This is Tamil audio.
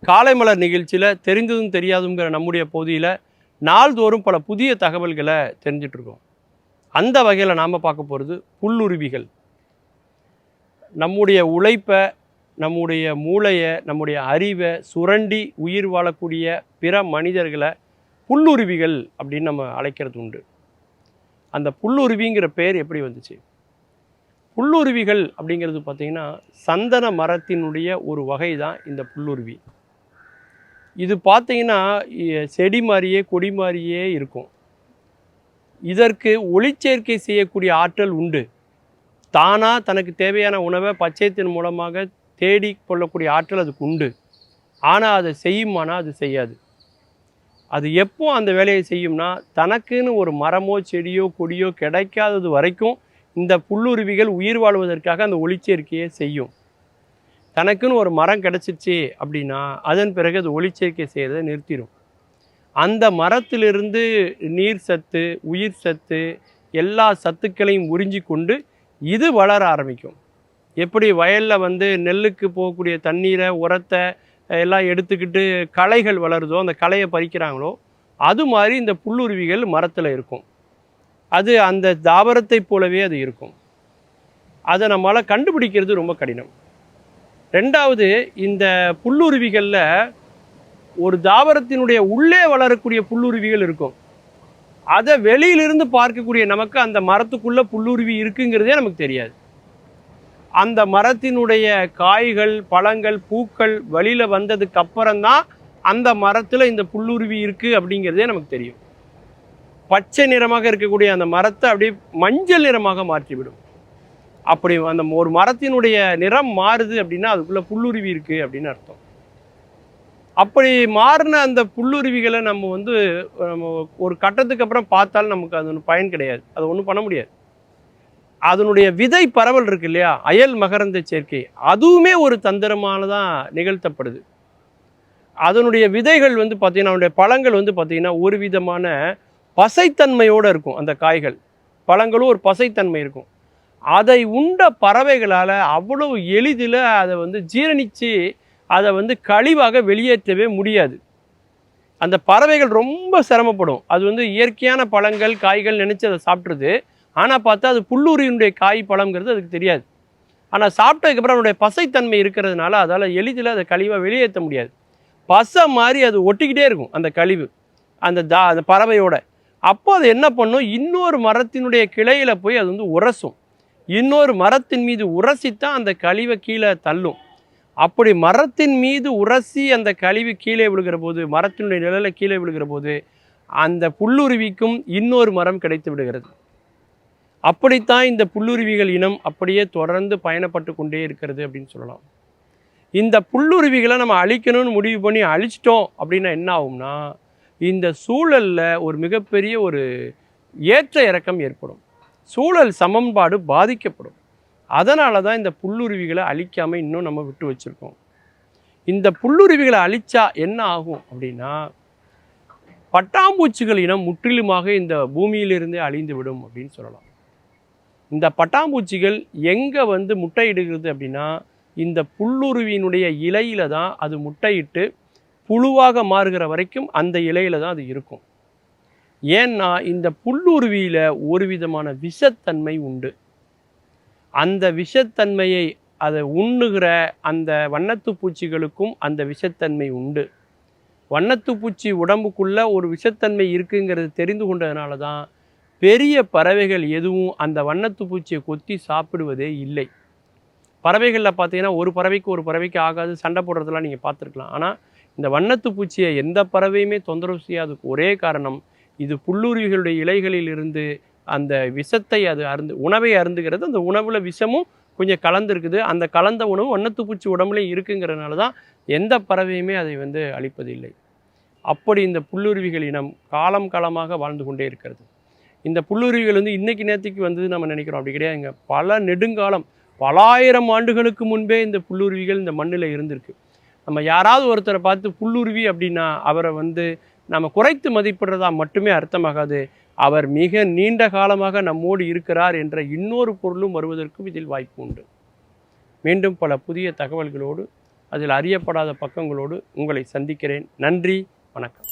காலை மலர் நிகழ்ச்சியில் தெரிந்ததும் தெரியாதுங்கிற நம்முடைய பகுதியில் நாள்தோறும் பல புதிய தகவல்களை தெரிஞ்சிட்ருக்கோம். அந்த வகையில் நாம் பார்க்க போகிறது புல்லுருவிகள். நம்முடைய உழைப்பை, நம்முடைய மூளையை, நம்முடைய அறிவை சுரண்டி உயிர் வாழக்கூடிய பிற மனிதர்களை புல்லுருவிகள் அப்படின்னு நம்ம அழைக்கிறது உண்டு. அந்த புல்லுருவிங்கிற பேர் எப்படி வந்துச்சு? புல்லுருவிகள் அப்படிங்கிறது பார்த்திங்கன்னா சந்தன மரத்தினுடைய ஒரு வகை தான் இந்த புல்லுருவி. இது பார்த்திங்கன்னா செடி மாதிரியே கொடி மாதிரியே இருக்கும். இதற்கு ஒளிச்சேர்க்கை செய்யக்கூடிய ஆற்றல் உண்டு. தானாக தனக்கு தேவையான உணவை பச்சையத்தின் மூலமாக தேடி கொள்ளக்கூடிய ஆற்றல் அதுக்கு உண்டு. ஆனால் அதை செய்யுமானால் அது செய்யாது. அது எப்போ அந்த வேலையை செய்யும்னா, தனக்குன்னு ஒரு மரமோ செடியோ கொடியோ கிடைக்காதது வரைக்கும் இந்த புல்லுருவிகள் உயிர் வாழ்வதற்காக அந்த ஒளிச்சேர்க்கையை செய்யும். தனக்குன்னு ஒரு மரம் கிடச்சிருச்சு அப்படின்னா அதன் பிறகு அது ஒளிச்சேர்க்கை செய்கிறதை நிறுத்திடும். அந்த மரத்திலிருந்து நீர் சத்து, உயிர் சத்து, எல்லா சத்துக்களையும் உறிஞ்சி கொண்டு இது வளர ஆரம்பிக்கும். எப்படி வயலில் நெல்லுக்கு போகக்கூடிய தண்ணீரை, உரத்தை எல்லாம் எடுத்துக்கிட்டு களைகள் வளருதோ, அந்த களையை பறிக்கிறாங்களோ, அது மாதிரி இந்த புல்லுருவிகள் மரத்தில் இருக்கும். அது அந்த தாவரத்தை போலவே அது இருக்கும். அதை நம்மளால் கண்டுபிடிக்கிறது ரொம்ப கடினம். ரெண்டாவது, இந்த புல்லுருவிகளில் ஒரு தாவரத்தினுடைய உள்ளே வளரக்கூடிய புல்லுருவிகள் இருக்கும். அதை வெளியிலிருந்து பார்க்கக்கூடிய நமக்கு அந்த மரத்துக்குள்ளே புல்லுருவி இருக்குங்கிறதே நமக்கு தெரியாது. அந்த மரத்தினுடைய காய்கள், பழங்கள், பூக்கள் வெளியில் வந்ததுக்கு அப்புறம்தான் அந்த மரத்தில் இந்த புல்லுருவி இருக்குது அப்படிங்கிறதே நமக்கு தெரியும். பச்சை நிறமாக இருக்கக்கூடிய அந்த மரத்தை அப்படியே மஞ்சள் நிறமாக மாற்றிவிடும். அப்படி அந்த ஒரு மரத்தினுடைய நிறம் மாறுது அப்படின்னா அதுக்குள்ளே புல்லுருவி இருக்குது அப்படின்னு அர்த்தம். அப்படி மாறின அந்த புல்லுருவிகளை நம்ம ஒரு கட்டத்துக்கு அப்புறம் பார்த்தாலும் நமக்கு அது ஒன்றும் பயன் கிடையாது. அதை ஒன்றும் பண்ண முடியாது. அதனுடைய விதை பரவல் இருக்கு இல்லையா, அயல் மகரந்த சேர்க்கை, அதுவுமே ஒரு தந்திரமானதான் நிகழ்த்தப்படுது. அதனுடைய விதைகள் பார்த்திங்கன்னா, அதனுடைய பழங்கள் பார்த்திங்கன்னா ஒரு விதமான பசைத்தன்மையோடு இருக்கும். அந்த காய்கள் பழங்களும் ஒரு பசைத்தன்மை இருக்கும். அதை உண்ட பறவைகளால் அவ்வளவு எளிதில் அதை ஜீரணித்து அதை கழிவாக வெளியேற்றவே முடியாது. அந்த பறவைகள் ரொம்ப சிரமப்படும். அது இயற்கையான பழங்கள், காய்கள் நினச்சி அதை சாப்பிட்ருது. ஆனால் பார்த்தா அது புல்லுருவியினுடைய காய் பழங்கிறது அதுக்கு தெரியாது. ஆனால் சாப்பிட்டதுக்கப்புறம் அதனுடைய பசைத்தன்மை இருக்கிறதுனால அதால் எளிதில் அதை கழிவாக வெளியேற்ற முடியாது. பசை மாதிரி அது ஒட்டிக்கிட்டே இருக்கும் அந்த கழிவு அந்த பறவையோட. அப்போ அது என்ன பண்ணும், இன்னொரு மரத்தினுடைய கிளையில் போய் அது உரசும். இன்னொரு மரத்தின் மீது உரசித்தான் அந்த கழிவை கீழே தள்ளும். அப்படி மரத்தின் மீது உரசி அந்த கழிவு கீழே விழுகிற போது, மரத்தினுடைய நிழலில் கீழே விழுகிற போது அந்த புல்லுருவிக்கும் இன்னொரு மரம் கிடைத்து விடுகிறது. அப்படித்தான் இந்த புல்லுருவிகள் இனம் அப்படியே தொடர்ந்து பயணப்பட்டு கொண்டே இருக்கிறது அப்படின்னு சொல்லலாம். இந்த புல்லுருவிகளை நம்ம அழிக்கணும்னு முடிவு பண்ணி அழிச்சிட்டோம் அப்படின்னா என்ன ஆகும்னா, இந்த சூழலில் ஒரு மிகப்பெரிய ஒரு ஏற்ற இறக்கம் ஏற்படும். சூழல் சமன்பாடு பாதிக்கப்படும். அதனால தான் இந்த புல்லுருவிகளை அழிக்காமல் இன்னும் நம்ம விட்டு வச்சுருக்கோம். இந்த புல்லுருவிகளை அழிச்சா என்ன ஆகும் அப்படின்னா, பட்டாம்பூச்சிகள் இனம் முற்றிலுமாக இந்த பூமியிலிருந்தே அழிந்து விடும் அப்படின்னு சொல்லலாம். இந்த பட்டாம்பூச்சிகள் எங்கே முட்டையிடுகிறது அப்படின்னா, இந்த புல்லுருவியினுடைய இலையில தான் அது முட்டையிட்டு புழுவாக மாறுகிற வரைக்கும் அந்த இலையில தான் அது இருக்கும். ஏன்னா இந்த புல்லுருவியில் ஒரு விதமான விஷத்தன்மை உண்டு. அந்த விஷத்தன்மையை அதை உண்ணுகிற அந்த வண்ணத்து பூச்சிகளுக்கும் அந்த விஷத்தன்மை உண்டு. வண்ணத்து பூச்சி உடம்புக்குள்ளே ஒரு விஷத்தன்மை இருக்குங்கிறது தெரிந்து கொண்டதுனால தான் பெரிய பறவைகள் எதுவும் அந்த வண்ணத்து பூச்சியை கொத்தி சாப்பிடுவதே இல்லை. பறவைகளில் பார்த்தீங்கன்னா ஒரு பறவைக்கு ஆகாது, சண்டை போடுறதெல்லாம் நீங்கள் பார்த்துருக்கலாம். ஆனால் இந்த வண்ணத்து பூச்சியை எந்த பறவையுமே தொந்தரவு செய்யாததுக்கு ஒரே காரணம், இது புல்லுருவிகளுடைய இலைகளில் இருந்து அந்த விஷத்தை அது உணவை அருந்துகிறது. அந்த உணவில் விஷமும் கொஞ்சம் கலந்துருக்குது. அந்த கலந்த உணவு வண்ணத்து பூச்சி உடம்புலேயும் இருக்குங்கிறதுனால தான் எந்த பறவையுமே அதை அழிப்பதில்லை. அப்படி இந்த புல்லுருவிகள் இனம் காலம் காலமாக வாழ்ந்து கொண்டே இருக்கிறது. இந்த புல்லுருவிகள் இன்றைக்கி நேற்றுக்கு நம்ம நினைக்கிறோம், அப்படி கிடையாதுங்க. பல நெடுங்காலம், பல ஆயிரம் ஆண்டுகளுக்கு முன்பே இந்த புல்லுருவிகள் இந்த மண்ணில் இருந்திருக்கு. நம்ம யாராவது ஒருத்தரை பார்த்து புல்லுருவி அப்படின்னா அவரை நம்ம குறைத்து மதிப்பிடுறதா மட்டுமே அர்த்தமாகாது. அவர் மிக நீண்ட காலமாக நம்மோடு இருக்கிறார் என்ற இன்னொரு பொருளும் வருவதற்கும் இதில் வாய்ப்பு உண்டு. மீண்டும் பல புதிய தகவல்களோடு அதில் அறியப்படாத பக்கங்களோடு உங்களை சந்திக்கிறேன். நன்றி, வணக்கம்.